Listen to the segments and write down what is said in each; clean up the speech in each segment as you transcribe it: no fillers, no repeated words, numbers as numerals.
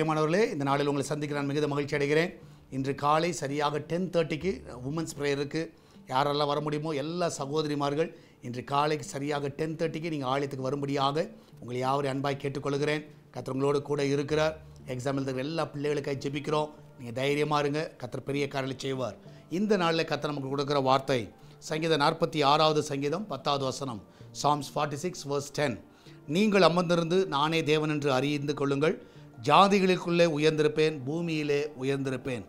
பிரியமானவர்களே, இந்த நாளில் உங்களை சந்திக்க நான் மிகுந்த மகிழ்ச்சி அடைகிறேன். இன்று காலை சரியாக 10:30க்கு உமன்ஸ் ப்ரேயர் இருக்குது. யாரெல்லாம் வர முடியுமோ எல்லா சகோதரிமார்கள் இன்று காலைக்கு சரியாக 10:30க்கு நீங்கள் ஆலயத்துக்கு வரும்படியாக உங்களை யாவரையும் அன்பாய் கேட்டுக்கொள்கிறேன். கர்த்தர் உங்களோடு கூட இருக்கிறார். எக்ஸாம் எழுதுகிற எல்லா பிள்ளைகளுக்காக ஜெபிக்கிறோம். நீங்கள் தைரியமாக இருங்க. கர்த்தர் பெரிய காரியங்களை செய்வார். இந்த நாளில் கர்த்தர் நமக்கு கொடுக்குற வார்த்தை சங்கீதம் 46வது சங்கீதம் 10வது வசனம், Psalms 46 verse 10. நீங்கள் அமர்ந்திருந்து நானே தேவன் என்று அறிந்து கொள்ளுங்கள், ஜாதிகளுக்குள்ளே உயர்ந்திருப்பேன், பூமியிலே உயர்ந்திருப்பேன்.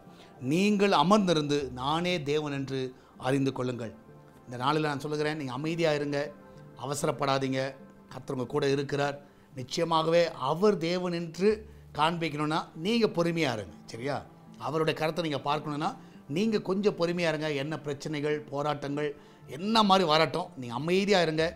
நீங்கள் அமர்ந்திருந்து நானே தேவன் என்று அறிந்து கொள்ளுங்கள். இந்த நாளில் நான் சொல்லுகிறேன், நீங்கள் அமைதியாக இருங்க, அவசரப்படாதீங்க. கர்த்தர் உங்கள் கூட இருக்கிறார். நிச்சயமாகவே அவர் தேவன் என்று காண்பிக்கணும்னா நீங்கள் பொறுமையாக இருங்க. சரியா? அவருடைய கருத்தை நீங்கள் பார்க்கணுன்னா நீங்கள் கொஞ்சம் பொறுமையாக இருங்க. என்ன பிரச்சனைகள், போராட்டங்கள் என்ன மாதிரி வரட்டும், நீங்கள் அமைதியாக இருங்க.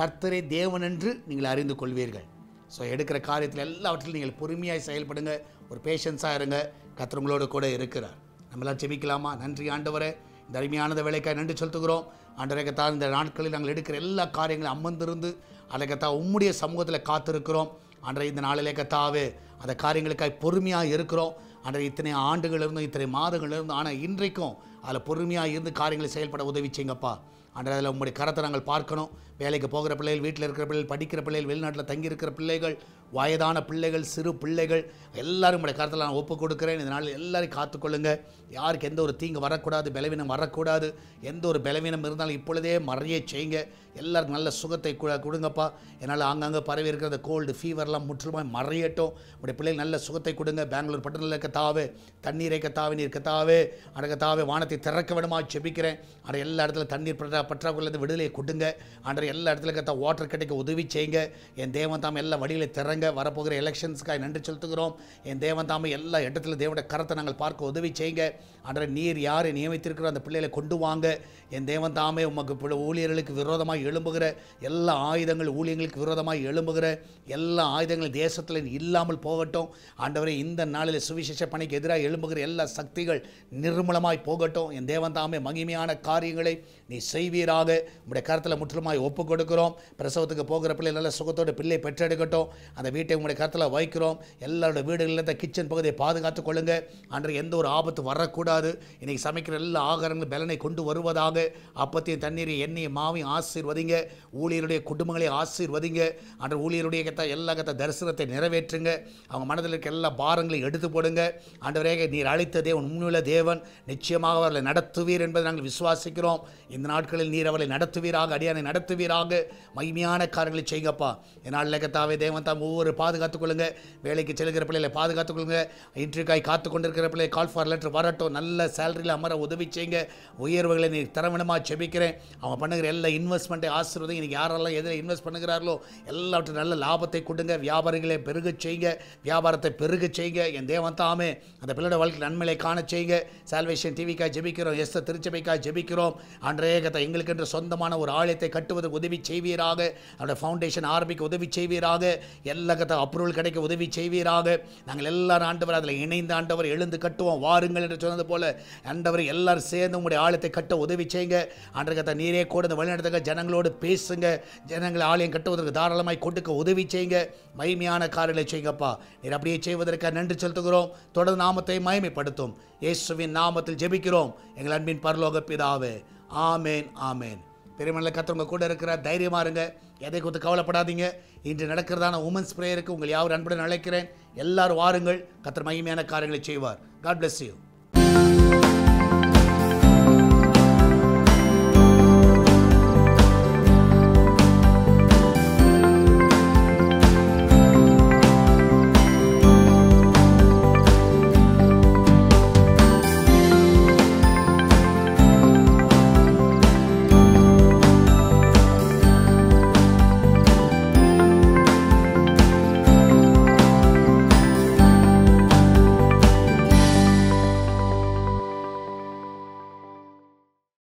கர்த்தரை தேவன் என்று நீங்கள் அறிந்து கொள்வீர்கள். ஸோ எடுக்கிற காரியத்தில் எல்லாவற்றிலும் நீங்கள் பொறுமையாக செயல்படுங்க. ஒரு பேஷன்ஸாக இருங்க. கர்த்தர் உங்களோடு கூட இருக்கிறார். நம்மளாம் ஜெபிக்கலாமா? நன்றி ஆண்டவரே, இந்த அருமையானத வேலைக்காக நன்றி செலுத்துகிறோம். ஆண்டவரே கர்த்தா, இந்த நாட்களில் நாங்கள் எடுக்கிற எல்லா காரியங்களும் அமர்ந்திருந்து அதை கர்த்தா உம்முடைய சமூகத்தில் காத்திருக்கிறோம். ஆண்டவரே இந்த நாளிலே கர்த்தாவே அந்த காரியங்களுக்காக பொறுமையாக இருக்கிறோம். ஆண்டவரே இத்தனை ஆண்டுகள் இருந்தும் இத்தனை மாதங்கள் இருந்தும் ஆனால் இன்றைக்கும் அதில் பொறுமையாக இருந்து காரியங்களை செயல்பட உதவி செய்யுங்கப்பா. ஆண்டவரே அதில் உங்களுடைய கரத்தை நாங்கள் பார்க்கணும். வேலைக்கு போகிற பிள்ளைகள், வீட்டில் இருக்கிற பிள்ளைகள், படிக்கிற பிள்ளைகள், வெளிநாட்டில் தங்கியிருக்கிற பிள்ளைகள், வயதான பிள்ளைகள், சிறு பிள்ளைகள் எல்லாரும் உங்களுடைய கரத்தில் நான் ஒப்புக் கொடுக்குறேன். இதனால் எல்லாரையும் காத்துக்கொள்ளுங்க. யாருக்கு எந்த ஒரு தீங்கு வரக்கூடாது, பலவீனம் வரக்கூடாது. எந்த ஒரு பலவீனம் இருந்தாலும் இப்பொழுதே மறைய செய்யுங்க. எல்லாருக்கும் நல்ல சுகத்தை கொடுங்கப்பா. என்னால் ஆங்காங்கே பரவி இருக்கிற அந்த கோல்டு ஃபீவர்லாம் முற்றிலுமாக மறையட்டும். உங்களுடைய பிள்ளைகள் நல்ல சுகத்தை கொடுங்க. பெங்களூர் பட்டணத்தில் கத்தாவே, தண்ணீரை கத்தாவே, நீர் கத்தாவே, அடக்கத்தாவே வானத்தை திறக்க விடமா ஜெபிக்கிறேன். ஆனால் எல்லா இடத்துல தண்ணீர் பற்றாக்குறையிலிருந்து விடுதலையை கொடுங்க. ஆண்டவர் எல்லா இடத்துல கத்தா வாட்டர் கிடைக்க உதவி செய்யுங்க. என் தேவன் தாமே எல்லா வழிகளை திறங்க. வரப்போகிற எலெக்ஷன்ஸ்க்காக நன்றி செலுத்துகிறோம். என் தேவன் தாமே எல்லா இடத்துல தேவனுடைய கரத்தை நாங்கள் பார்க்க உதவி செய்யுங்க. ஆண்டவர் நீர் யாரை நியமித்திருக்கிற அந்த பிள்ளைகளை கொண்டு வாங்க. என் தேவன் தாமே உமக்கு ஊழியர்களுக்கு விரோதமாக எழும்புகிற எல்லா ஆயுதங்கள், ஊழியர்களுக்கு விரோதமாக எழும்புகிற எல்லா ஆயுதங்கள் தேசத்தில் இல்லாமல் போகட்டும். ஆண்டவரே இந்த நாளில் சுவிசேஷ பணிக்கு எதிராக எழும்புகிற எல்லா சக்திகள் நிர்மூலமாய் போகட்டும். என் தேவன் தாமே மகிமையான காரியங்களை நீ செய்வீராக. உங்களுடைய கருத்தில் முற்றிலுமாய் ஒப்புக் கொடுக்கிறோம். பிரசவத்துக்கு போகிற பிள்ளை நல்ல சுகத்தோடு பிள்ளை பெற்றெடுக்கட்டும். அந்த வீட்டை உங்களுடைய கருத்தில் வைக்கிறோம். எல்லாரோட வீடுகளில் இந்த கிச்சன் பகுதியை பாதுகாத்துக் கொள்ளுங்க. அன்றைய எந்த ஒரு ஆபத்து வரக்கூடாது. இன்றைக்கி சமைக்கிற எல்லா ஆகாரங்களும் பலனை கொண்டு வருவதாக. அப்பத்தையும் தண்ணீரை எண்ணெயும் மாவையும் ஆசீர்வதிங்க. ஊழியருடைய குடும்பங்களை ஆசீர்வதிங்க. அன்று ஊழியருடைய எல்லா தரிசனத்தை நிறைவேற்றுங்க. அவங்க மனதில் இருக்க எல்லா பாரங்களையும் எடுத்து போடுங்க. ஆண்டவரே நீர் அழைத்த தேவன், உண்மையுள்ள தேவன், நிச்சயமாக அவர்களை நடத்துவீர் என்பதை நாங்கள் விசுவாசிக்கிறோம். இந்த நாட்களில் நீர் அவர்களை நடத்துவீராக, அடியானை நடத்துவீராக. மகிமையான காரியங்களை செய்யுங்கப்பா. என்னால் கத்தாவே தேவன் தாம் ஒவ்வொரு பாதுகாத்துக் கொள்ளுங்க. வேலைக்கு செல்கிற பிள்ளைகளை பாதுகாத்துக் கொள்ளுங்க. இன்றைக்காய் காத்து கொண்டிருக்கிற பிள்ளை கால் ஃபார் லெட்டர் வரட்டும். நல்ல சேலரியில் அமர உதவி செய்யுங்க. உயர்வுகளை நீ தரவிடமாக செபிக்கிறேன். அவங்க பண்ணுகிற எல்லா இன்வெஸ்ட்மெண்ட்டை ஆசீர்வதிங்க. இன்றைக்கி யாரெல்லாம் எதில் இன்வெஸ்ட் பண்ணுகிறார்களோ எல்லாவற்றும் நல்ல லாபத்தை கொடுங்க. வியாபாரிகளை பெருக செய்யுங்க. வியாபாரத்தை பெருக செய்யுங்க. என் தேவன் தாமே அந்த பிள்ளையோட வாழ்க்கை நன்மையை காண செய்யுங்க. சால்வேஷன் டிவிக்காக ஜெபிக்கிறோம். எஸ்தர் திருச்சபைக்காக ஜெபிக்கிறோம். அன்றைய கதை எங்களுக்கென்று சொந்தமான ஒரு ஆலயத்தை கட்டுவதற்கு உதவி செய்வீராக. அவருடைய ஃபவுண்டேஷன் ஆரம்பிக்க உதவி செய்வீராக. எல்லா கதை அப்ரூவல் கிடைக்க உதவி செய்வீராக. நாங்கள் எல்லாரும் ஆண்டவர் அதில் இணைந்த ஆண்டவர் எழுந்து கட்டுவோம் வாருங்கள் என்று சொன்னது போல ஆண்டவர் எல்லாரும் சேர்ந்து உங்களுடைய ஆலயத்தை கட்ட உதவி செய்யுங்க. அன்றைய கதை நீரே கூட இந்த வழிநடத்துங்க. ஜனங்களோடு பேசுங்க. ஜனங்களை ஆலயம் கட்டுவதற்கு தாராளமாய் கொடுக்க உதவி செய்யுங்க. மகிமையான காரியங்களை செய்யுங்கப்பா. நீர் அப்படியே செய்வதற்காக நன்றி செலுத்துகிறோம். தொடர்ந்து நாமத்தை மகிமைப்படுத்தும் இயேசுவின் நாமத்தில் ஜெபிக்கிறோம் எங்கள் அன்பின் பரலோக பிதாவே. ஆமேன், ஆமேன். பெருமள கர்த்தர் கூட இருக்கிற தைரியமாக இருங்க. எதை குறித்து கவலைப்படாதீங்க. இன்று நடக்கிறதான உமன்ஸ் பிரேயருக்கு உங்கள் யாரும் அன்புடன் அழைக்கிறேன். எல்லாரும் வாருங்கள். கர்த்தர் மகிமையான காரியங்களை செய்வார். God bless you.